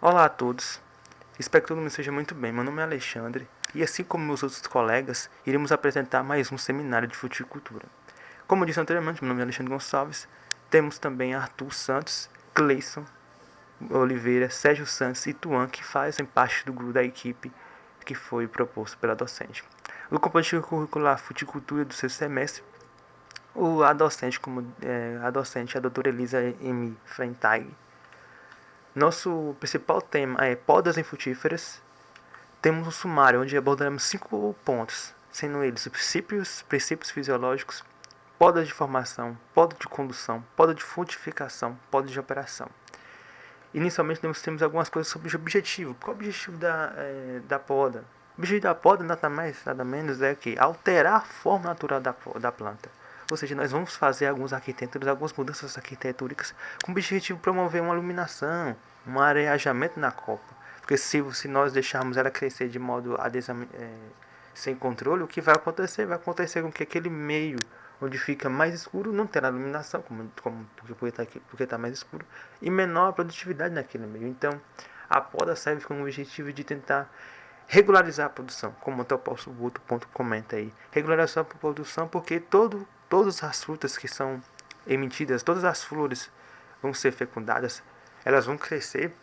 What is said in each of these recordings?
Olá a todos, espero que todo mundo esteja muito bem. Meu nome é Alexandre e, assim como meus outros colegas, iremos apresentar mais um seminário de fruticultura. Como eu disse anteriormente, meu nome é Alexandre Gonçalves. Temos também Arthur Santos, Cleison Oliveira, Sérgio Santos e Tuan, que fazem parte do grupo da equipe que foi proposto pela docente. No componente curricular Fruticultura do sexto semestre, a docente, a doutora Elisa M. Freitag. Nosso principal tema é podas em frutíferas. Temos um sumário onde abordaremos 5 pontos, sendo eles os princípios fisiológicos, poda de formação, poda de condução, poda de frutificação, poda de operação. Inicialmente nós temos algumas coisas sobre o objetivo. Qual é o objetivo da poda? O objetivo da poda nada mais, nada menos é que alterar a forma natural da planta. Ou seja, nós vamos fazer algumas mudanças arquitetônicas com o objetivo de promover uma iluminação, um areajamento na copa. Porque se nós deixarmos ela crescer de modo sem controle, o que vai acontecer? Vai acontecer com que aquele meio onde fica mais escuro não terá iluminação, porque está mais escuro, e menor a produtividade naquele meio. Então, a poda serve com o objetivo de tentar regularizar a produção, como até o outro ponto comenta aí. Regularização da produção, porque todas as frutas que são emitidas, todas as flores vão ser fecundadas, elas vão crescer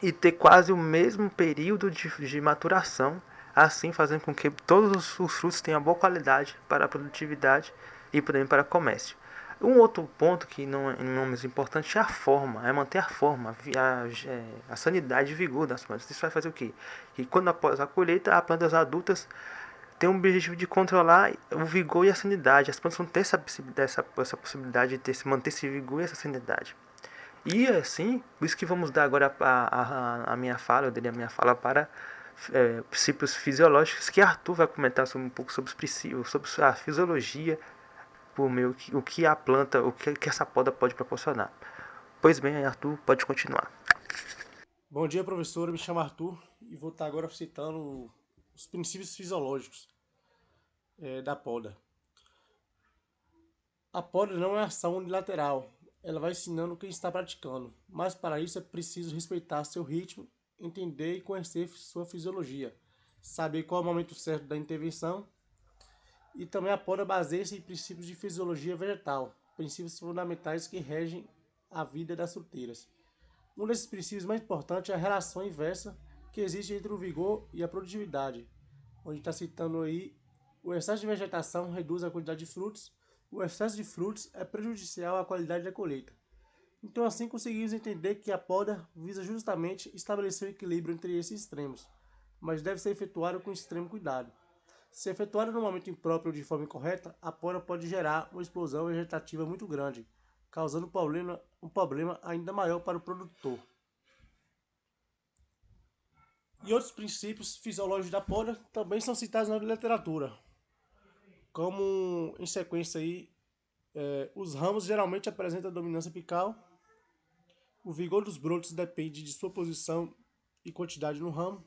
e ter quase o mesmo período de maturação, assim fazendo com que todos os frutos tenham boa qualidade para a produtividade e também para o comércio. Um outro ponto que não é menos importante é a forma, é manter a forma, a sanidade e vigor das plantas. Isso vai fazer o quê? Que quando após a colheita, as plantas adultas têm o objetivo de controlar o vigor e a sanidade. As plantas vão ter essa possibilidade de manter esse vigor e essa sanidade. E assim, por isso que vamos dar agora a minha fala, eu dei a minha fala para princípios fisiológicos, que Arthur vai comentar um pouco sobre os princípios, sobre a fisiologia, por meio o que a planta, o que essa poda pode proporcionar. Pois bem, Arthur, pode continuar. Bom dia, professor. Eu me chamo Arthur e vou estar agora citando os princípios fisiológicos da poda. A poda não é ação unilateral, ela vai ensinando quem está praticando, mas para isso é preciso respeitar seu ritmo, entender e conhecer sua fisiologia, saber qual é o momento certo da intervenção e também a poda baseia-se em princípios de fisiologia vegetal, princípios fundamentais que regem a vida das fruteiras. Um desses princípios mais importantes é a relação inversa que existe entre o vigor e a produtividade, onde está citando aí o excesso de vegetação reduz a quantidade de frutos, o excesso de frutos é prejudicial à qualidade da colheita. Então assim conseguimos entender que a poda visa justamente estabelecer o equilíbrio entre esses extremos, mas deve ser efetuada com extremo cuidado. Se efetuada no momento impróprio ou de forma incorreta, a poda pode gerar uma explosão vegetativa muito grande, causando um problema ainda maior para o produtor. E outros princípios fisiológicos da poda também são citados na literatura, como em sequência aí, os ramos geralmente apresentam dominância apical, o vigor dos brotos depende de sua posição e quantidade no ramo,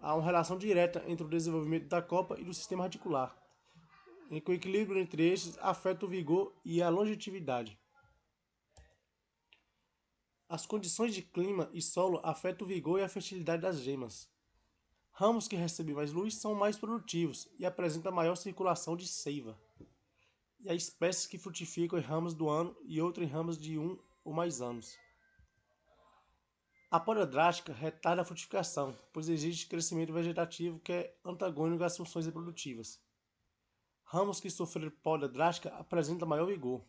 há uma relação direta entre o desenvolvimento da copa e do sistema radicular, em que o equilíbrio entre estes afeta o vigor e a longevidade. As condições de clima e solo afetam o vigor e a fertilidade das gemas. Ramos que recebem mais luz são mais produtivos e apresentam maior circulação de seiva. E há espécies que frutificam em ramos do ano e outras em ramos de 1 ou mais anos. A poda drástica retarda a frutificação, pois existe crescimento vegetativo que é antagônico às funções reprodutivas. Ramos que sofreram poda drástica apresentam maior vigor,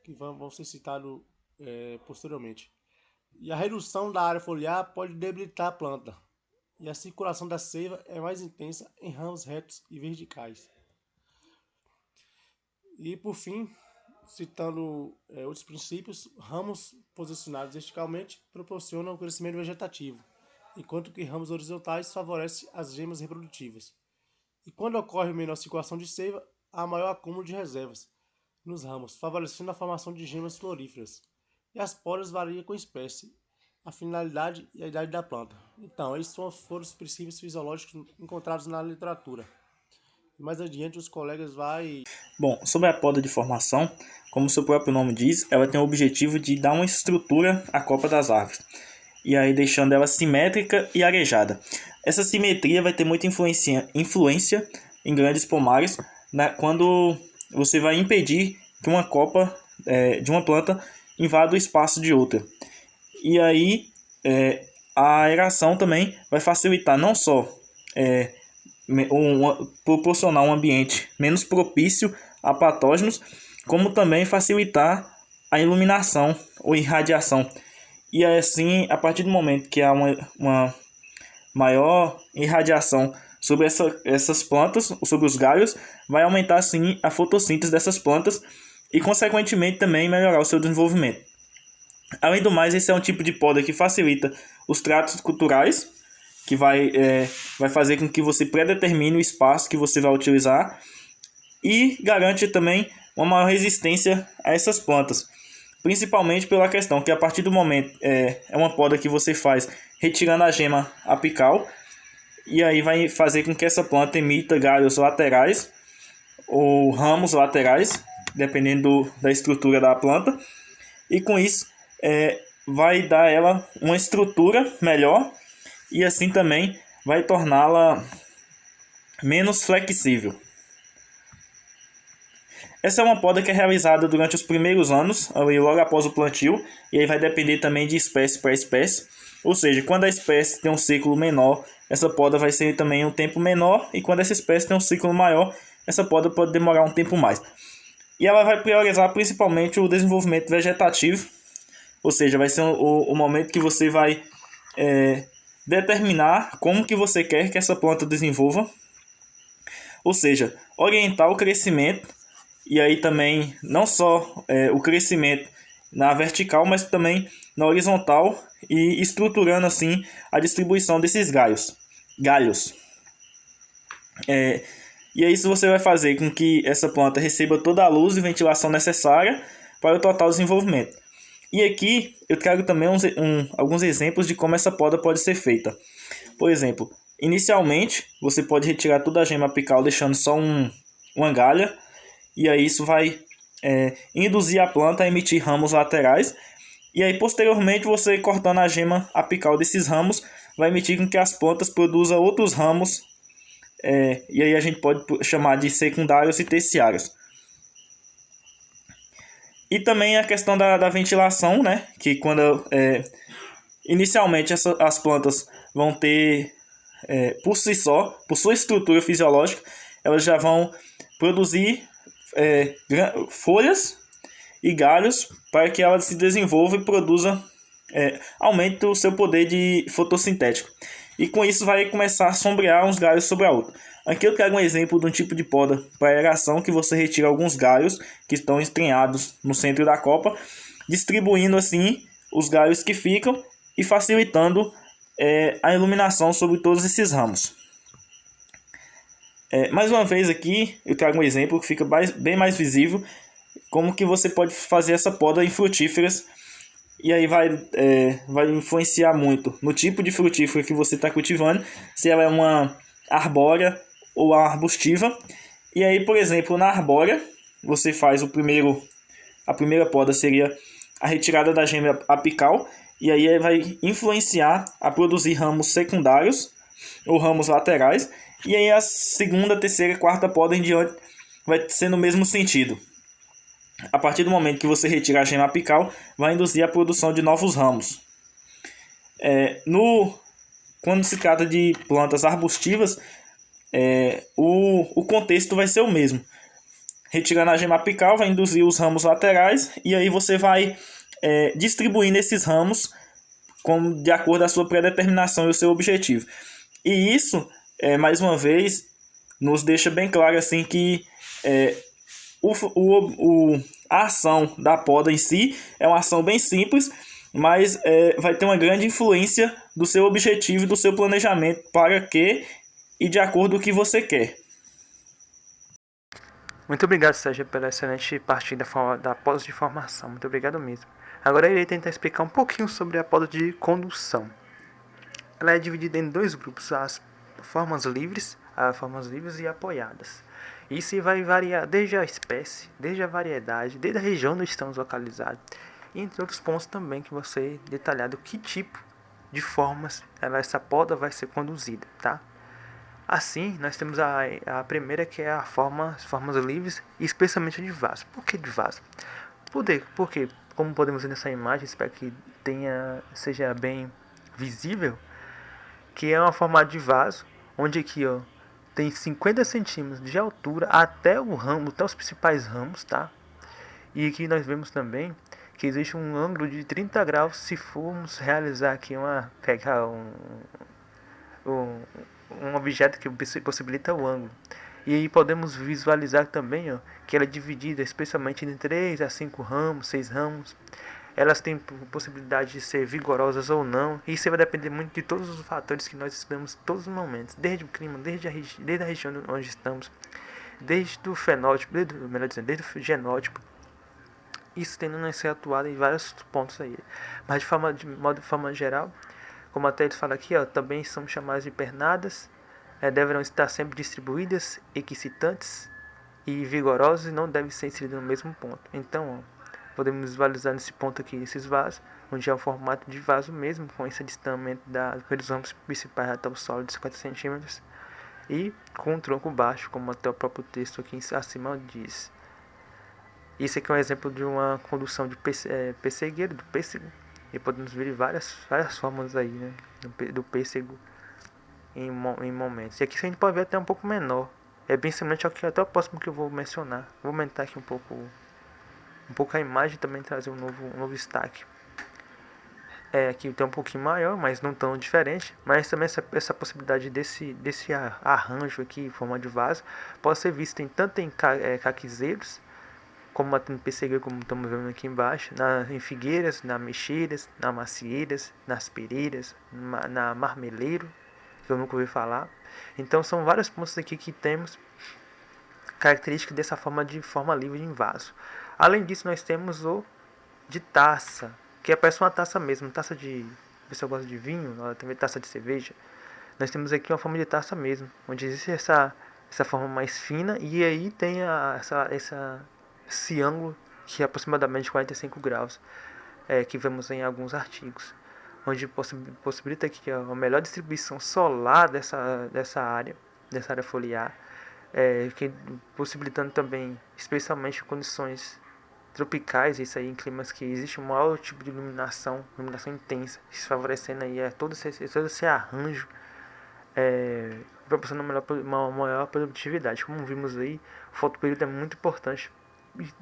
que vão ser citados posteriormente. E a redução da área foliar pode debilitar a planta, e a circulação da seiva é mais intensa em ramos retos e verticais. E por fim, citando outros princípios, ramos posicionados verticalmente proporcionam o crescimento vegetativo, enquanto que ramos horizontais favorecem as gemas reprodutivas. E quando ocorre menor circulação de seiva, há maior acúmulo de reservas nos ramos, favorecendo a formação de gemas floríferas. E as podas variam com a espécie, a finalidade e a idade da planta. Então, esses foram os princípios fisiológicos encontrados na literatura. Mais adiante, os colegas vão. Bom, sobre a poda de formação, como seu próprio nome diz, ela tem o objetivo de dar uma estrutura à copa das árvores. e aí deixando ela simétrica e arejada. Essa simetria vai ter muita influência em grandes pomares quando você vai impedir que uma copa de uma planta invada o espaço de outra. E aí a aeração também vai facilitar não só proporcionar um ambiente menos propício a patógenos, como também facilitar a iluminação ou irradiação. E assim, a partir do momento que há uma maior irradiação sobre essas plantas, sobre os galhos, vai aumentar assim a fotossíntese dessas plantas e consequentemente também melhorar o seu desenvolvimento. Além do mais, esse é um tipo de poda que facilita os tratos culturais, que vai fazer com que você predetermine o espaço que você vai utilizar e garante também uma maior resistência a essas plantas, principalmente pela questão que a partir do momento é uma poda que você faz retirando a gema apical, e aí vai fazer com que essa planta emita galhos laterais ou ramos laterais, dependendo da estrutura da planta, e com isso vai dar a ela uma estrutura melhor e assim também vai torná-la menos flexível. Essa é uma poda que é realizada durante os primeiros anos, logo após o plantio, e aí vai depender também de espécie para espécie. Ou seja, quando a espécie tem um ciclo menor, essa poda vai ser também um tempo menor, e quando essa espécie tem um ciclo maior, essa poda pode demorar um tempo mais. E ela vai priorizar principalmente o desenvolvimento vegetativo, ou seja, vai ser o momento que você vai determinar como que você quer que essa planta desenvolva, ou seja, orientar o crescimento, e aí também não só o crescimento na vertical, mas também na horizontal, e estruturando assim a distribuição desses galhos. E aí isso você vai fazer com que essa planta receba toda a luz e ventilação necessária para o total desenvolvimento. E aqui eu trago também alguns exemplos de como essa poda pode ser feita. Por exemplo, inicialmente você pode retirar toda a gema apical deixando só uma galha, e aí isso vai induzir a planta a emitir ramos laterais, e aí posteriormente você cortando a gema apical desses ramos vai emitir com que as plantas produzam outros ramos, e aí a gente pode chamar de secundários e terciários. E também a questão da ventilação, né? Que quando inicialmente as plantas vão ter, por si só, por sua estrutura fisiológica, elas já vão produzir folhas e galhos para que ela se desenvolva e produza, aumente o seu poder de fotossintético. E com isso vai começar a sombrear uns galhos sobre a outra. Aqui eu trago um exemplo de um tipo de poda para aeração que você retira alguns galhos que estão estrenhados no centro da copa, distribuindo assim os galhos que ficam e facilitando a iluminação sobre todos esses ramos. Mais uma vez aqui eu trago um exemplo que fica bem mais visível como que você pode fazer essa poda em frutíferas, e aí vai influenciar muito no tipo de frutífera que você está cultivando, se ela é uma arbórea ou uma arbustiva. E aí, por exemplo, na arbórea, você faz a primeira poda seria a retirada da gema apical, e aí vai influenciar a produzir ramos secundários ou ramos laterais, e aí a segunda, terceira e quarta poda em diante vai ser no mesmo sentido. A partir do momento que você retira a gema apical, vai induzir a produção de novos ramos. Quando se trata de plantas arbustivas, o contexto vai ser o mesmo. Retirando a gema apical, vai induzir os ramos laterais, e aí você vai distribuindo esses ramos de acordo com a sua predeterminação e o seu objetivo. E isso, mais uma vez, nos deixa bem claro assim, que a ação da poda em si é uma ação bem simples, mas vai ter uma grande influência do seu objetivo e do seu planejamento para que e de acordo com o que você quer. Muito obrigado, Sérgio, pela excelente partilha da poda de formação. Muito obrigado mesmo. Agora eu irei tentar explicar um pouquinho sobre a poda de condução. Ela é dividida em dois grupos, as formas livres e apoiadas. Isso vai variar desde a espécie, desde a variedade, desde a região onde estamos localizados, e entre outros pontos também que você detalhado que tipo de formas essa poda vai ser conduzida, tá? Assim, nós temos a primeira, que é as formas livres, especialmente a de vaso. Por que de vaso? Porque, como podemos ver nessa imagem, espero que seja bem visível, que é uma formato de vaso, onde aqui tem 50 centímetros de altura até o ramo, até os principais ramos, tá? E aqui nós vemos também que existe um ângulo de 30 graus se formos realizar aqui pegar um, um objeto que possibilita o ângulo. E aí podemos visualizar também que ela é dividida especialmente em 3 a 5 ramos, 6 ramos. Elas têm possibilidade de ser vigorosas ou não. E isso vai depender muito de todos os fatores que nós estudamos em todos os momentos. Desde o clima, desde a região onde estamos, desde o fenótipo, desde o genótipo. Isso tendo a ser atuado em vários pontos aí. Mas de forma geral, como até eles falam aqui, também são chamadas de pernadas. Deverão estar sempre distribuídas, equicitantes e vigorosas e não devem ser inseridas no mesmo ponto. Então, podemos visualizar nesse ponto aqui esses vasos, onde é o formato de vaso mesmo, com esse distanciamento dos ramos principais até o solo de 50 centímetros e com um tronco baixo, como até o próprio texto aqui acima diz. Isso aqui é um exemplo de uma condução de pessegueiro, do pêssego, e podemos ver várias formas aí, né, do pêssego em momentos. E aqui a gente pode ver até um pouco menor. É bem semelhante ao que até o próximo que eu vou mencionar. Vou aumentar aqui um pouco a imagem e também trazer um novo destaque. Aqui tem um pouquinho maior, mas não tão diferente. Mas também essa possibilidade desse arranjo aqui em forma de vaso pode ser visto tanto em caquizeiros, como em pessegueiro, como estamos vendo aqui embaixo, em figueiras, na mexeiras, na macieiras, nas pereiras, na marmeleiro, que eu nunca ouvi falar. Então são vários pontos aqui que temos características dessa forma livre em vaso. Além disso, nós temos o de taça, que parece uma taça mesmo, taça de... Se você gosta de vinho, também taça de cerveja. Nós temos aqui uma forma de taça mesmo, onde existe essa forma mais fina, e aí tem esse ângulo que é aproximadamente 45 graus, que vemos em alguns artigos, onde possibilita aqui a melhor distribuição solar dessa área foliar, que possibilitando também, especialmente condições tropicais, isso aí em climas que existe um maior tipo de iluminação intensa, isso favorecendo aí todo esse arranjo, proporcionando uma maior produtividade. Como vimos aí, o fotoperíodo é muito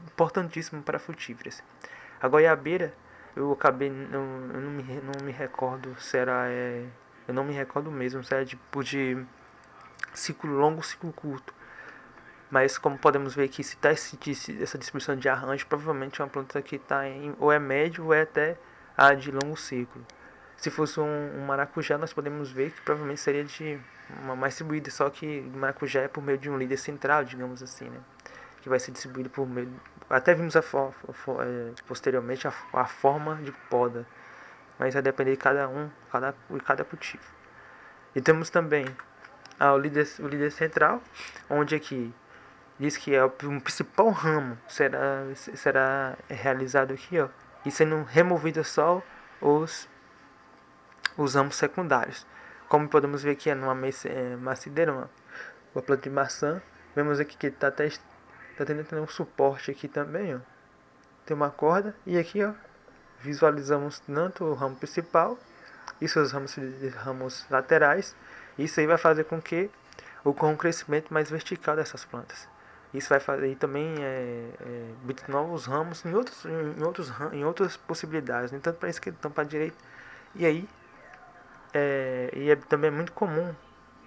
importantíssimo para frutíferas. A goiabeira, eu acabei, não me recordo se era, eu não me recordo mesmo se era tipo de ciclo longo ou ciclo curto. Mas como podemos ver aqui, se está essa distribuição de arranjo, provavelmente é uma planta que está ou é médio ou é até a de longo ciclo. Se fosse um maracujá, nós podemos ver que provavelmente seria de uma mais distribuída, só que o maracujá é por meio de um líder central, digamos assim, né? Que vai ser distribuído por meio... Até vimos posteriormente a forma de poda, mas vai depender de cada cultivo. E temos também o líder central, onde aqui diz que um principal ramo será realizado aqui, e sendo removido só os ramos secundários. Como podemos ver aqui numa macideira, uma planta de maçã, vemos aqui que está tendo um suporte aqui também, tem uma corda, e aqui visualizamos tanto o ramo principal e seus ramos laterais. Isso aí vai fazer com que ocorra um crescimento mais vertical dessas plantas. Isso vai fazer também novos ramos em outras possibilidades, nem tanto para a esquerda, tanto para a direita. E aí também muito comum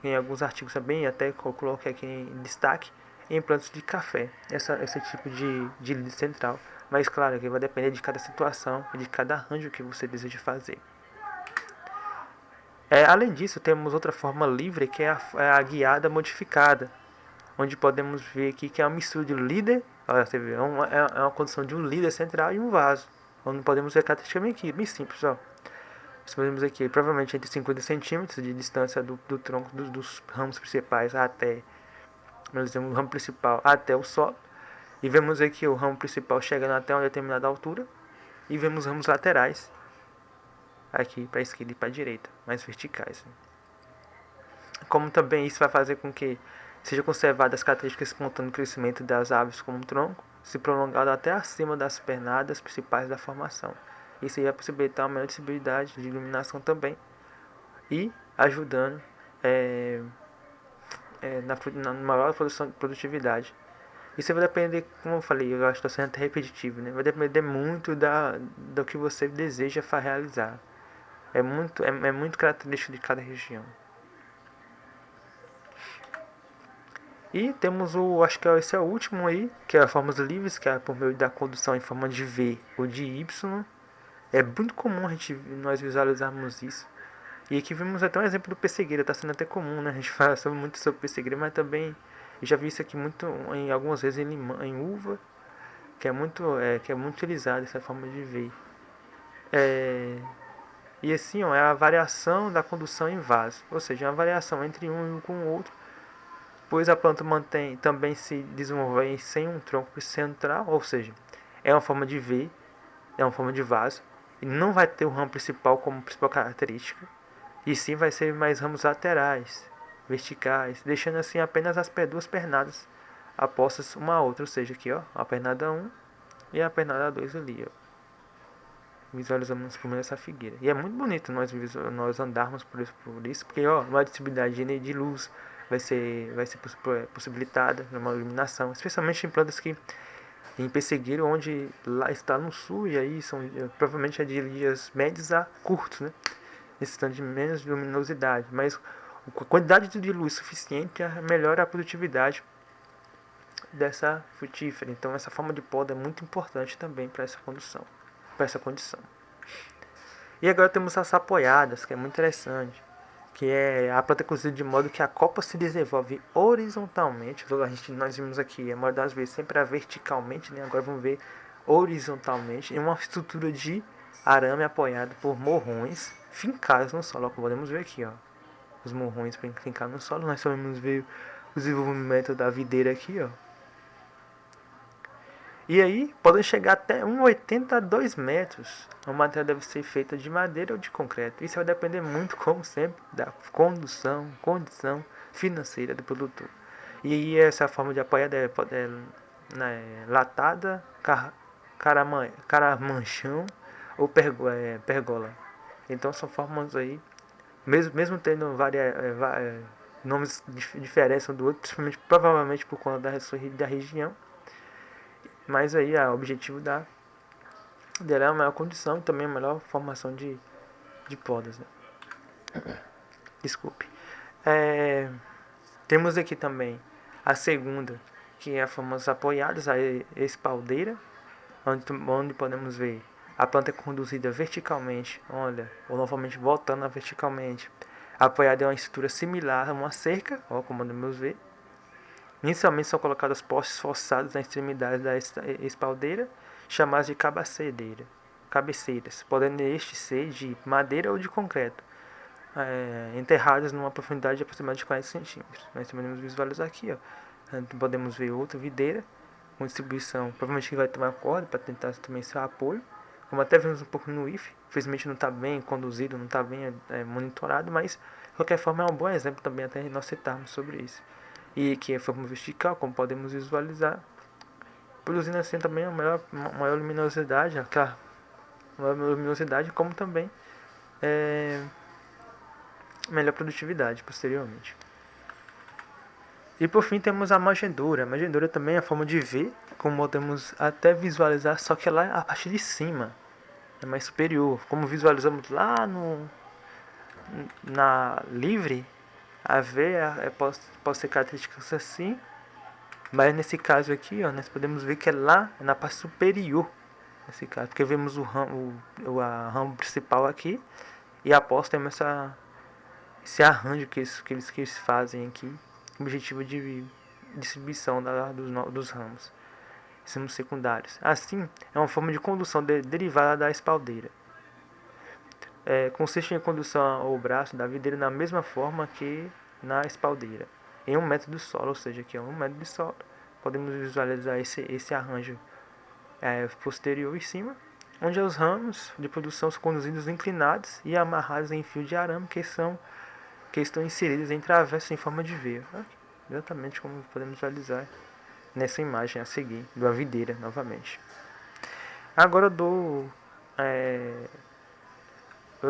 em alguns artigos também, até eu coloquei aqui em destaque, em plantas de café, esse tipo de líder central. Mas claro que vai depender de cada situação e de cada arranjo que você deseja fazer. Além disso, temos outra forma livre, que é a guiada modificada, onde podemos ver aqui que é uma mistura de líder, você vê, é uma condição de um líder central e um vaso, onde podemos ver característicamente aqui, bem simples, Nós podemos aqui provavelmente entre 50 centímetros de distância do tronco dos ramos principais até, nós temos o ramo principal até o solo, e vemos aqui o ramo principal chegando até uma determinada altura, e vemos ramos laterais aqui para a esquerda e para a direita, mais verticais. Como também isso vai fazer com que seja conservada as características espontâneas do crescimento das aves como tronco, se prolongado até acima das pernadas principais da formação. Isso aí vai possibilitar uma melhor disponibilidade de iluminação também e ajudando na maior produtividade. Isso vai depender, como eu falei, eu acho que estou sendo até repetitivo, né? Vai depender muito do que você deseja realizar. É muito característico de cada região. E temos acho que esse é o último aí, que é as formas livres, que é por meio da condução em forma de V ou de Y. É muito comum nós visualizarmos isso. E aqui vimos até um exemplo do pessegueiro, está sendo até comum, né? A gente fala muito sobre pessegueiro, mas também eu já vi isso aqui muito em algumas vezes em uva, que é muito utilizado essa forma de V. E assim, é a variação da condução em vaso, ou seja, uma variação entre um e com o outro, pois a planta também se desenvolve sem um tronco central, ou seja, é uma forma de V, é uma forma de vaso, e não vai ter o ramo principal como principal característica, e sim vai ser mais ramos laterais, verticais, deixando assim apenas as duas pernadas apostas uma a outra, ou seja, aqui ó, a pernada 1 e a pernada 2 ali, ó. Visualizamos por meio dessa figueira. E é muito bonito nós andarmos por isso, porque ó, uma distribuição de luz vai ser possibilitada numa iluminação, especialmente em plantas que em pessegueiro, onde lá está no sul, e aí são provavelmente de dias médios a curtos, né? Necessitando de menos luminosidade, mas a quantidade de luz suficiente melhora a produtividade dessa frutífera. Então essa forma de poda é muito importante também para essa condição. E agora temos as apoiadas, que é muito interessante, que é a planta cozida de modo que a copa se desenvolve horizontalmente. Nós vimos aqui, a maioria das vezes sempre verticalmente, né? Agora vamos ver horizontalmente, em uma estrutura de arame apoiado por morrões fincados no solo. Como podemos ver aqui, ó, os morrões fincados no solo. Nós podemos ver o desenvolvimento da videira aqui, ó. E aí, podem chegar até 1,80 a 2 metros. A matéria deve ser feita de madeira ou de concreto. Isso vai depender muito, como sempre, da condição financeira do produtor. E aí, essa forma de apoiar é latada, caramanchão ou pergola. Então, são formas aí, mesmo tendo nomes diferentes um do outro, principalmente, provavelmente por conta da região. Mas aí o objetivo dela é a maior condição e também a melhor formação de podas, né? Desculpe. Temos aqui também a segunda, que é a famosa apoiadas, a espaldeira, onde podemos ver a planta conduzida verticalmente, ou novamente voltando verticalmente. A apoiada é uma estrutura similar a uma cerca, como podemos ver. Inicialmente são colocados postes forçados na extremidade da espaldeira, chamadas de cabeceiras, podendo estes ser de madeira ou de concreto, enterradas numa profundidade de aproximadamente 40 centímetros. Nós podemos visualizar aqui, ó. Podemos ver outra videira com distribuição, provavelmente vai tomar corda para tentar também seu apoio, como até vimos um pouco no IF. Infelizmente não está bem conduzido, não está bem monitorado, mas de qualquer forma é um bom exemplo também até nós citarmos sobre isso. E que é forma vertical, como podemos visualizar, produzindo assim também a maior luminosidade, como também melhor produtividade posteriormente. E por fim temos a manjedoura. A manjedoura também é a forma de V, como podemos até visualizar, só que ela é a parte de cima, é mais superior. Como visualizamos lá na livre, a V pode ser características assim, mas nesse caso aqui, ó, nós podemos ver que é lá na parte superior, nesse caso, porque vemos o ramo principal aqui, e após temos esse arranjo que eles fazem aqui, com o objetivo de distribuição dos ramos secundários. Assim, é uma forma de condução derivada da espaldeira. Consiste em condução ao braço da videira na mesma forma que na espaldeira, em 1 metro do solo, ou seja, aqui é 1 metro de solo. Podemos visualizar esse arranjo posterior em cima, onde os ramos de produção são conduzidos inclinados e amarrados em fio de arame que estão inseridos em travessos em forma de veio. Exatamente como podemos visualizar nessa imagem a seguir, de uma videira novamente. Agora eu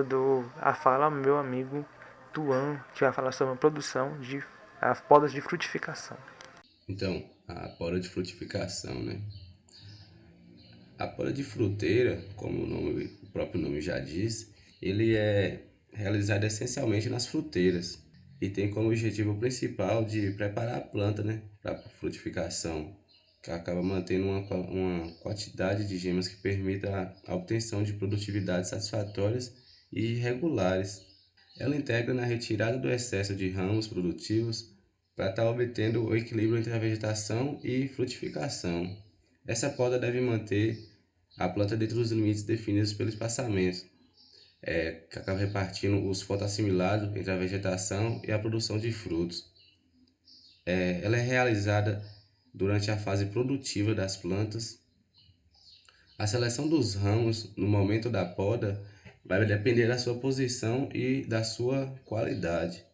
dou a fala ao meu amigo Tuan, que vai falar sobre a produção de as podas de frutificação. Então, a poda de frutificação, né? A poda de fruteira, como o próprio nome já diz, ele é realizado essencialmente nas fruteiras e tem como objetivo principal de preparar a planta, né, para a frutificação, que acaba mantendo uma quantidade de gemas que permita a obtenção de produtividades satisfatórias e regulares. Ela integra na retirada do excesso de ramos produtivos para estar obtendo o equilíbrio entre a vegetação e frutificação. Essa poda deve manter a planta dentro dos limites definidos pelo espaçamento, que acaba repartindo os fotoassimilados entre a vegetação e a produção de frutos. Ela é realizada durante a fase produtiva das plantas. A seleção dos ramos no momento da poda vai depender da sua posição e da sua qualidade.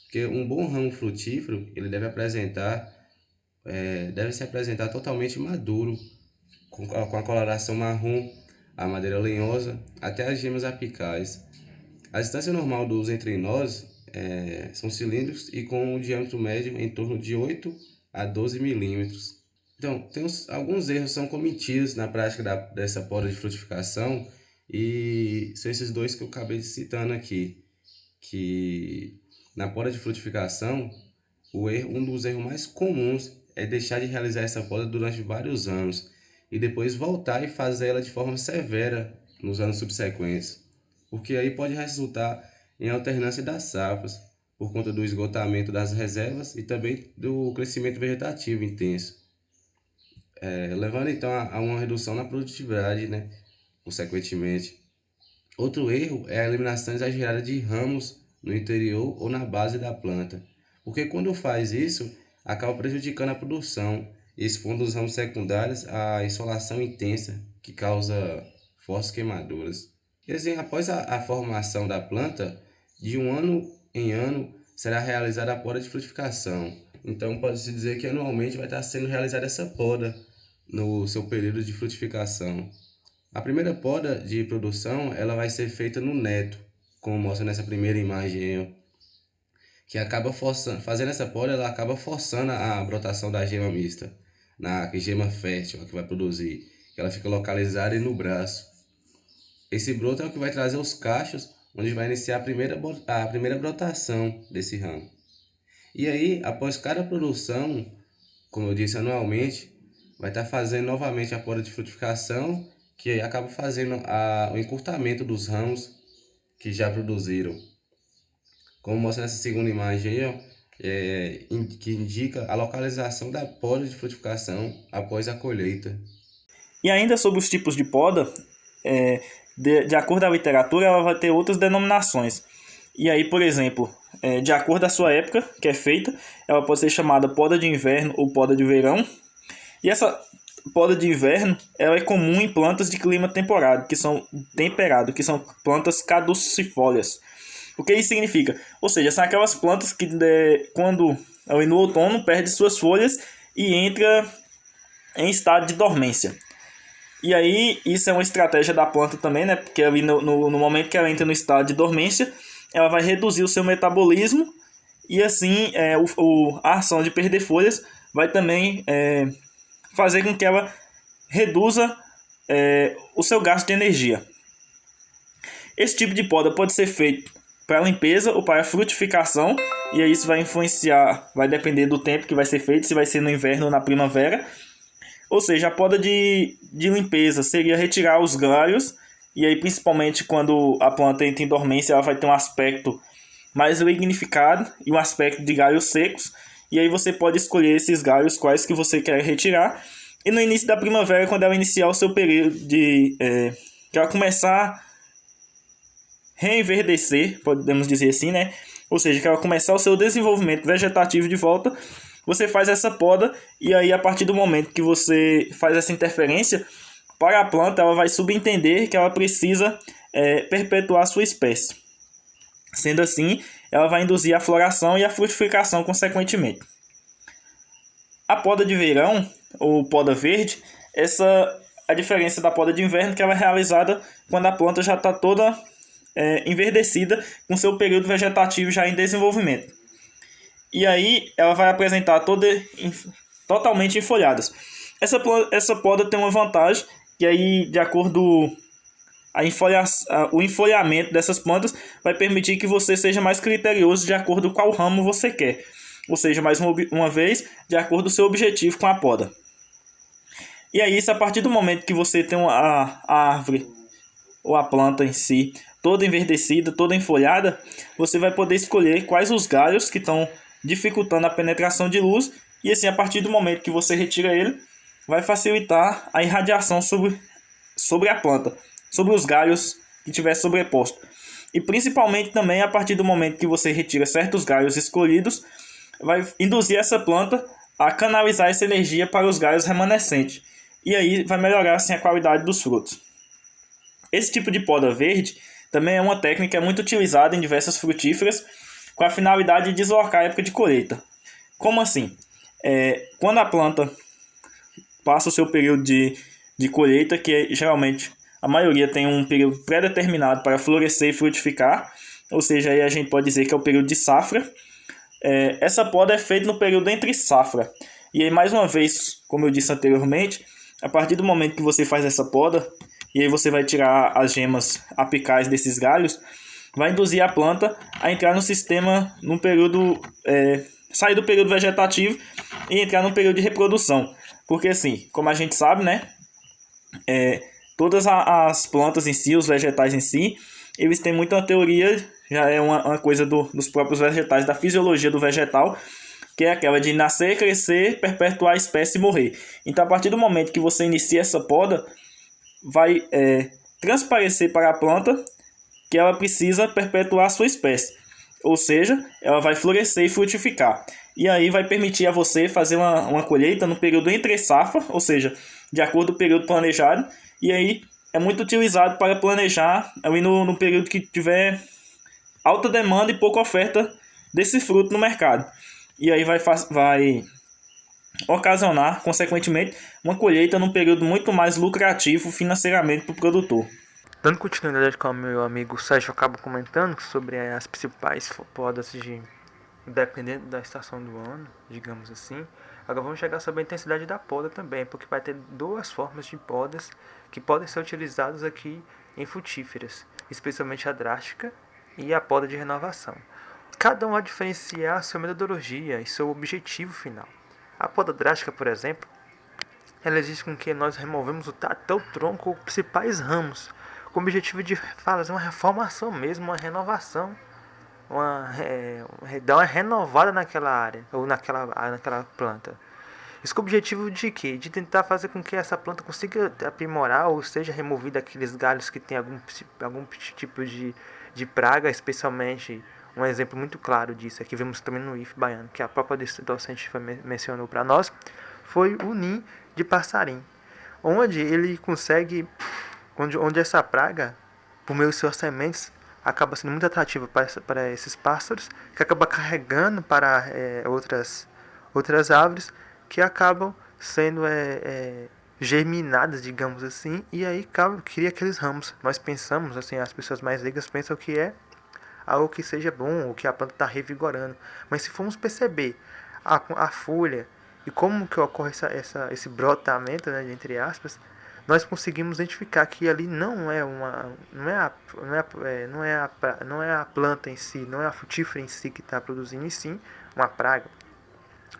Porque um bom ramo frutífero ele deve se apresentar totalmente maduro, com a coloração marrom, a madeira lenhosa, até as gemas apicais. A distância normal dos entrenós são cilíndricos e com um diâmetro médio em torno de 8 a 12 milímetros. Então, alguns erros são cometidos na prática dessa poda de frutificação e são esses dois que eu acabei citando aqui, que na poda de frutificação, um dos erros mais comuns é deixar de realizar essa poda durante vários anos e depois voltar e fazer ela de forma severa nos anos subsequentes, porque aí pode resultar em alternância das safras, por conta do esgotamento das reservas e também do crescimento vegetativo intenso, levando então a uma redução na produtividade, né, consequentemente. Outro erro é a eliminação exagerada de ramos no interior ou na base da planta, porque quando faz isso, acaba prejudicando a produção e expondo os ramos secundários à insolação intensa, que causa fortes queimaduras. E assim, após a formação da planta, de um ano em ano, será realizada a poda de frutificação. Então, pode-se dizer que anualmente vai estar sendo realizada essa poda no seu período de frutificação. A primeira poda de produção ela vai ser feita no neto, como mostra nessa primeira imagem, que acaba fazendo essa poda, ela acaba forçando a brotação da gema mista, na gema fértil que vai produzir, que ela fica localizada no braço. Esse broto é o que vai trazer os cachos, onde vai iniciar a primeira brotação desse ramo. E aí, após cada produção, como eu disse anualmente, vai estar fazendo novamente a poda de frutificação, que aí acaba fazendo o encurtamento dos ramos que já produziram. Como mostra nessa segunda imagem aí, que indica a localização da poda de frutificação após a colheita. E ainda sobre os tipos de poda, de acordo com a literatura, ela vai ter outras denominações. E aí, por exemplo, de acordo com a sua época que é feita, ela pode ser chamada poda de inverno ou poda de verão. E essa poda de inverno ela é comum em plantas de clima temperado, que são plantas caducifólias. O que isso significa? Ou seja, são aquelas plantas que quando no outono perde suas folhas e entra em estado de dormência. E aí isso é uma estratégia da planta também, né? Porque ali no momento que ela entra no estado de dormência, ela vai reduzir o seu metabolismo e assim a ação de perder folhas vai também fazer com que ela reduza o seu gasto de energia. Esse tipo de poda pode ser feito para limpeza ou para frutificação, e aí isso vai influenciar, vai depender do tempo que vai ser feito, se vai ser no inverno ou na primavera. Ou seja, a poda de limpeza seria retirar os galhos, e aí principalmente quando a planta entra em dormência, ela vai ter um aspecto mais lignificado e um aspecto de galhos secos, e aí você pode escolher esses galhos quais que você quer retirar. E no início da primavera, quando ela iniciar o seu período que ela começar a reenverdecer, podemos dizer assim, né? Ou seja, que ela começar o seu desenvolvimento vegetativo de volta, você faz essa poda, e aí a partir do momento que você faz essa interferência, para a planta, ela vai subentender que ela precisa perpetuar sua espécie. Sendo assim, ela vai induzir a floração e a frutificação consequentemente. A poda de verão, ou poda verde, a diferença da poda de inverno, que ela é realizada quando a planta já está toda enverdecida, com seu período vegetativo já em desenvolvimento. E aí ela vai apresentar totalmente enfolhadas. Essa poda tem uma vantagem, que aí, de acordo o enfolhamento dessas plantas vai permitir que você seja mais criterioso de acordo com qual ramo você quer. Ou seja, mais uma vez, de acordo com o seu objetivo com a poda. E aí, a partir do momento que você tem a árvore ou a planta em si toda enverdecida, toda enfolhada, você vai poder escolher quais os galhos que estão dificultando a penetração de luz, e assim, a partir do momento que você retira ele, vai facilitar a irradiação sobre a planta, sobre os galhos que tiver sobreposto. E principalmente também a partir do momento que você retira certos galhos escolhidos, vai induzir essa planta a canalizar essa energia para os galhos remanescentes. E aí vai melhorar assim, a qualidade dos frutos. Esse tipo de poda verde também é uma técnica muito utilizada em diversas frutíferas com a finalidade de deslocar a época de colheita. Como assim? Quando a planta passa o seu período de colheita, que geralmente a maioria tem um período pré-determinado para florescer e frutificar, ou seja, aí a gente pode dizer que é o período de safra. Essa poda é feita no período entre safra. E aí, mais uma vez, como eu disse anteriormente, a partir do momento que você faz essa poda, e aí você vai tirar as gemas apicais desses galhos, vai induzir a planta a entrar no sistema, num período, sair do período vegetativo e entrar no período de reprodução. Porque assim, como a gente sabe, né, todas as plantas em si, os vegetais em si, eles têm muita teoria, já é uma coisa dos próprios vegetais, da fisiologia do vegetal, que é aquela de nascer, crescer, perpetuar a espécie e morrer. Então, a partir do momento que você inicia essa poda, vai transparecer para a planta que ela precisa perpetuar a sua espécie. Ou seja, ela vai florescer e frutificar. E aí vai permitir a você fazer uma colheita no período entre safra, ou seja, de acordo com o período planejado. E aí é muito utilizado para planejar ali no período que tiver alta demanda e pouca oferta desse fruto no mercado. E aí vai ocasionar, consequentemente, uma colheita num período muito mais lucrativo financeiramente para o produtor. Dando continuidade com o meu amigo Sérgio acaba comentando sobre as principais podas dependendo da estação do ano, digamos assim. Agora vamos chegar sobre a intensidade da poda também, porque vai ter duas formas de podas que podem ser utilizadas aqui em frutíferas, especialmente a drástica e a poda de renovação. Cada um vai diferenciar sua metodologia e seu objetivo final. A poda drástica, por exemplo, ela existe com que nós removemos até o tronco ou principais ramos, com o objetivo de fazer uma reformação mesmo, uma renovação, dar uma renovada naquela área, ou naquela planta. Isso com o objetivo de quê? De tentar fazer com que essa planta consiga aprimorar ou seja removida aqueles galhos que tem algum tipo de praga, especialmente. Um exemplo muito claro disso, que vimos também no IF baiano, que a própria docente mencionou para nós, foi o ninho de passarinho, onde ele consegue, onde essa praga, por meio de suas sementes, acaba sendo muito atrativa para esses pássaros, que acaba carregando para outras árvores, que acabam sendo germinadas, digamos assim, e aí cria aqueles ramos. Nós pensamos, assim, as pessoas mais leigas pensam que é algo que seja bom, ou que a planta está revigorando. Mas se formos perceber a folha e como que ocorre esse brotamento, né, entre aspas, nós conseguimos identificar que ali não é a planta em si, não é a frutífera em si que está produzindo, e sim uma praga.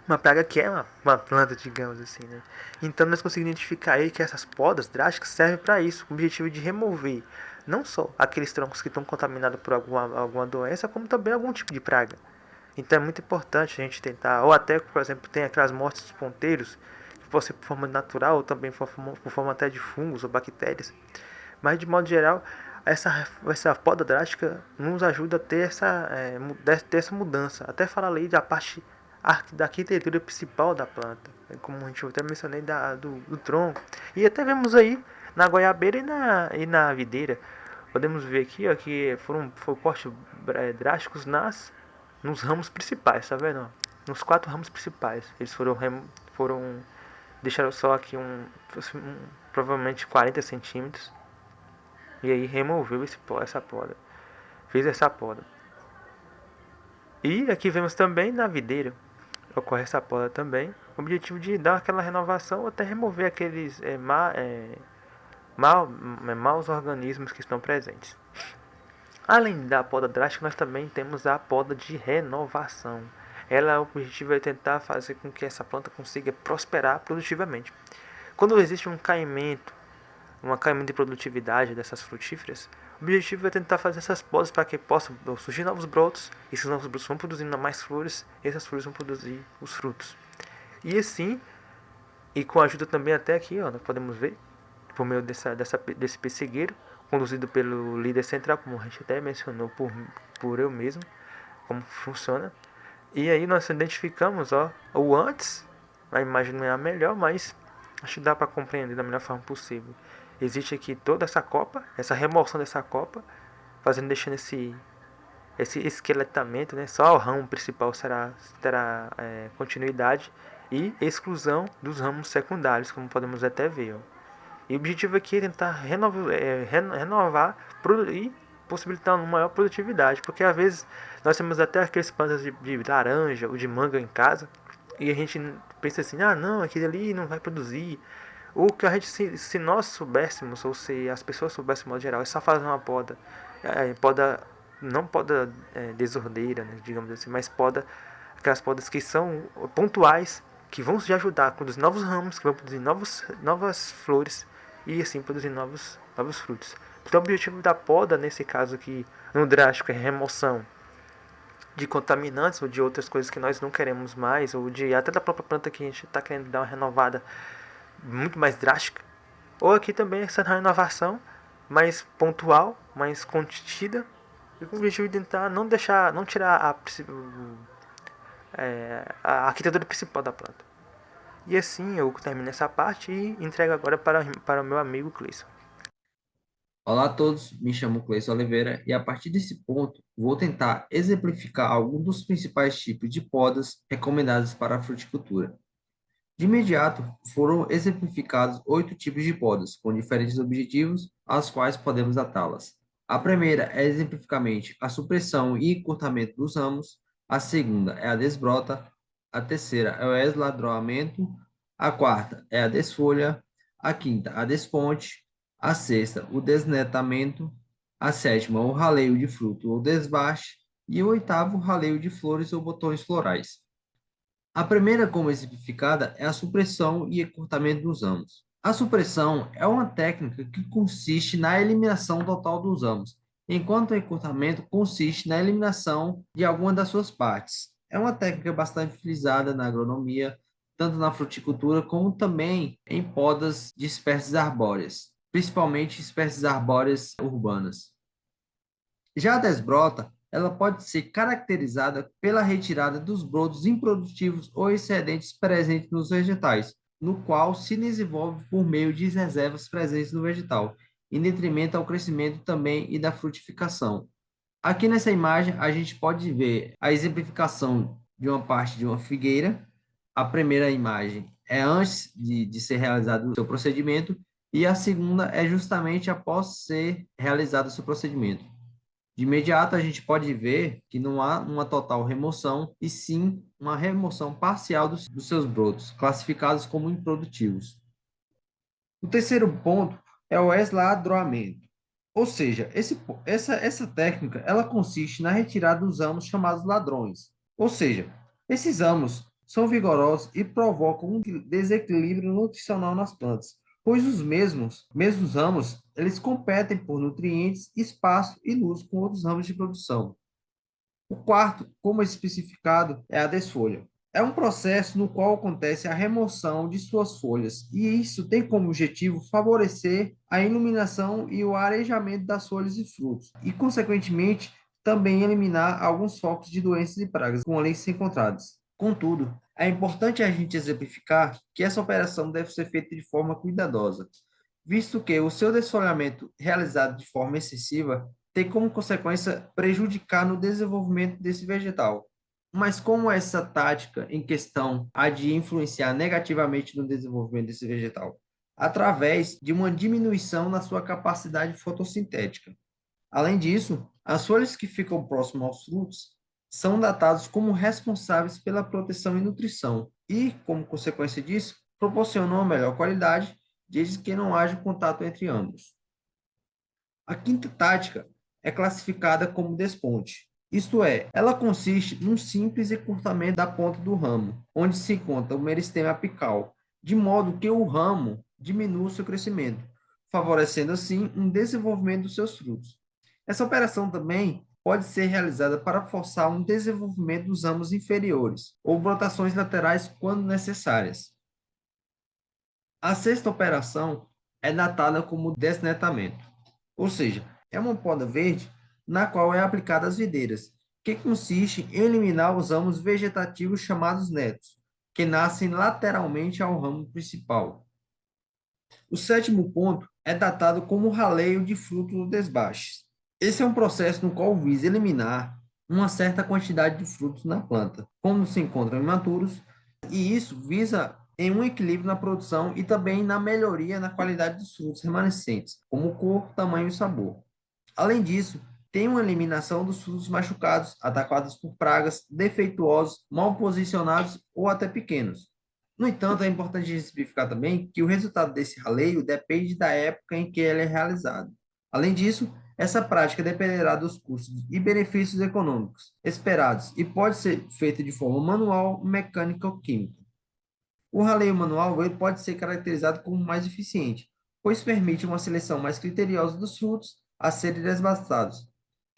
Uma praga que é uma planta, digamos assim, né? Então nós conseguimos identificar aí que essas podas drásticas servem para isso, com o objetivo de remover não só aqueles troncos que estão contaminados por alguma doença, como também algum tipo de praga. Então é muito importante a gente tentar, ou até, por exemplo, tem aquelas mortes dos ponteiros, que pode ser por forma natural, ou também por forma até de fungos ou bactérias. Mas de modo geral, essa poda drástica nos ajuda a ter essa mudança. Até falei da parte da arquitetura principal da planta, como a gente até mencionei do tronco. E até vemos aí na goiabeira e na videira. Podemos ver aqui, ó, que foi cortes drásticos nos ramos principais, tá vendo? Nos 4 ramos principais. Eles foram deixaram só aqui provavelmente 40 centímetros. E aí removeu essa poda. Fez essa poda. E aqui vemos também na videira. Ocorre essa poda também. Com o objetivo de dar aquela renovação ou até remover aqueles maus organismos que estão presentes. Além da poda drástica, nós também temos a poda de renovação. O objetivo é tentar fazer com que essa planta consiga prosperar produtivamente. Quando existe um caimento de produtividade dessas frutíferas, o objetivo é tentar fazer essas podas para que possam surgir novos brotos. Esses novos brotos vão produzindo mais flores, e essas flores vão produzir os frutos. E assim, e com a ajuda também até aqui, ó, nós podemos ver, por meio desse pessegueiro, conduzido pelo líder central, como a gente até mencionou por eu mesmo, como funciona. E aí nós identificamos, ó, o antes. A imagem não é a melhor, mas acho que dá para compreender da melhor forma possível. Existe aqui toda essa copa, essa remoção dessa copa, deixando esse esqueletamento, né? Só o ramo principal terá continuidade e exclusão dos ramos secundários, como podemos até ver, ó. E o objetivo aqui é tentar renovar e possibilitar uma maior produtividade, porque às vezes nós temos até aqueles plantas de laranja ou de manga em casa e a gente pensa assim, não, aquele ali não vai produzir. Ou que a gente, se nós soubéssemos, ou se as pessoas soubessem de modo geral, é só fazer uma poda. Não poda desordeira, né, digamos assim, mas aquelas podas que são pontuais, que vão te ajudar a produzir novos ramos, que vão produzir novas flores e assim produzir novos frutos. Então o objetivo da poda, nesse caso aqui, no drástico, é remoção de contaminantes ou de outras coisas que nós não queremos mais, ou até da própria planta que a gente está querendo dar uma renovada muito mais drástica. Ou aqui também essa renovação mais pontual, mais contida, e com o objetivo de tentar não tirar a arquitetura principal da planta. E assim eu termino essa parte e entrego agora para o meu amigo Cleison. Olá a todos, me chamo Cleison Oliveira e a partir desse ponto vou tentar exemplificar alguns dos principais tipos de podas recomendados para a fruticultura. De imediato, foram exemplificados 8 tipos de podas, com diferentes objetivos, aos quais podemos atá-las. A primeira é exemplificamente a supressão e encurtamento dos ramos, a segunda é a desbrota, a terceira é o esladroamento, a quarta é a desfolha, a quinta a desponte, a sexta o desnetamento, a sétima o raleio de fruto ou desbaste e o oitavo o raleio de flores ou botões florais. A primeira como exemplificada é a supressão e encurtamento dos ramos. A supressão é uma técnica que consiste na eliminação total dos ramos, enquanto o encurtamento consiste na eliminação de alguma das suas partes. É uma técnica bastante utilizada na agronomia, tanto na fruticultura como também em podas de espécies arbóreas, principalmente espécies arbóreas urbanas. Já a desbrota, ela pode ser caracterizada pela retirada dos brotos improdutivos ou excedentes presentes nos vegetais, no qual se desenvolve por meio de reservas presentes no vegetal, em detrimento ao crescimento também e da frutificação. Aqui nessa imagem, a gente pode ver a exemplificação de uma parte de uma figueira. A primeira imagem é antes de ser realizado o seu procedimento, e a segunda é justamente após ser realizado o seu procedimento. De imediato, a gente pode ver que não há uma total remoção, e sim uma remoção parcial dos seus brotos, classificados como improdutivos. O terceiro ponto é o esladroamento. Ou seja, essa técnica ela consiste na retirada dos ramos chamados ladrões. Ou seja, esses ramos são vigorosos e provocam um desequilíbrio nutricional nas plantas, pois os mesmos ramos, eles competem por nutrientes, espaço e luz com outros ramos de produção. O quarto, como especificado, é a desfolha. É um processo no qual acontece a remoção de suas folhas, e isso tem como objetivo favorecer a iluminação e o arejamento das folhas e frutos, e, consequentemente, também eliminar alguns focos de doenças e pragas com ali se encontradas. Contudo, é importante a gente exemplificar que essa operação deve ser feita de forma cuidadosa, visto que o seu desfolhamento realizado de forma excessiva tem como consequência prejudicar no desenvolvimento desse vegetal. Mas como essa tática em questão há de influenciar negativamente no desenvolvimento desse vegetal? Através de uma diminuição na sua capacidade fotossintética. Além disso, as folhas que ficam próximas aos frutos são datados como responsáveis pela proteção e nutrição e, como consequência disso, proporcionam uma melhor qualidade, desde que não haja contato entre ambos. A quinta tática é classificada como desponte. Isto é, ela consiste num simples encurtamento da ponta do ramo, onde se encontra o meristema apical, de modo que o ramo diminua seu crescimento, favorecendo assim um desenvolvimento dos seus frutos. Essa operação também pode ser realizada para forçar um desenvolvimento dos ramos inferiores ou brotações laterais quando necessárias. A sexta operação é datada como desnetamento, ou seja, é uma poda verde na qual é aplicada as videiras, que consiste em eliminar os ramos vegetativos chamados netos, que nascem lateralmente ao ramo principal. O sétimo ponto é datado como raleio de frutos ou desbaches. Esse é um processo no qual visa eliminar uma certa quantidade de frutos na planta, quando se encontram imaturos, e isso visa em um equilíbrio na produção e também na melhoria na qualidade dos frutos remanescentes, como cor, tamanho e sabor. Além disso, tem uma eliminação dos frutos machucados, atacados por pragas, defeituosos, mal posicionados ou até pequenos. No entanto, é importante especificar também que o resultado desse raleio depende da época em que ele é realizado. Além disso, essa prática dependerá dos custos e benefícios econômicos esperados e pode ser feita de forma manual, mecânica ou química. O raleio manual ele pode ser caracterizado como mais eficiente, pois permite uma seleção mais criteriosa dos frutos a serem desbastados.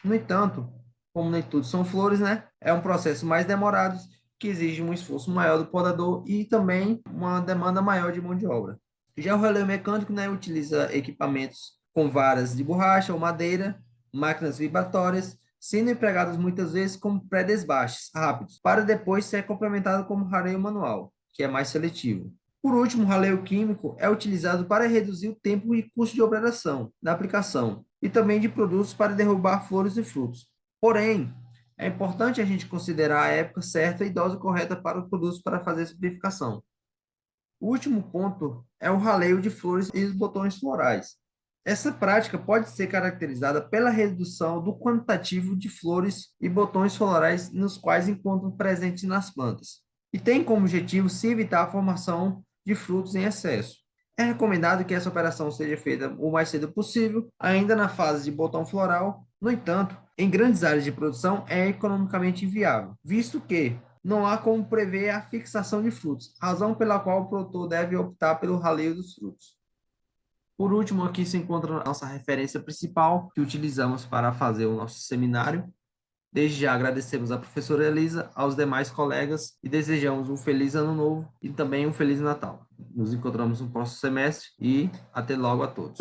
No entanto, como nem tudo são flores, né? É um processo mais demorado que exige um esforço maior do podador e também uma demanda maior de mão de obra. Já o raleio mecânico, né, utiliza equipamentos com varas de borracha ou madeira, máquinas vibratórias, sendo empregadas muitas vezes como pré-desbates rápidos, para depois ser complementado como raleio manual, que é mais seletivo. Por último, o raleio químico é utilizado para reduzir o tempo e custo de operação da aplicação e também de produtos para derrubar flores e frutos. Porém, é importante a gente considerar a época certa e dose correta para os produtos para fazer essa purificação. O último ponto é o raleio de flores e os botões florais. Essa prática pode ser caracterizada pela redução do quantitativo de flores e botões florais nos quais encontram presentes nas plantas, e tem como objetivo se evitar a formação de frutos em excesso. É recomendado que essa operação seja feita o mais cedo possível, ainda na fase de botão floral. No entanto, em grandes áreas de produção é economicamente inviável, visto que não há como prever a fixação de frutos, razão pela qual o produtor deve optar pelo raleio dos frutos. Por último, aqui se encontra a nossa referência principal que utilizamos para fazer o nosso seminário. Desde já agradecemos à professora Elisa, aos demais colegas e desejamos um feliz ano novo e também um feliz Natal. Nos encontramos no próximo semestre e até logo a todos.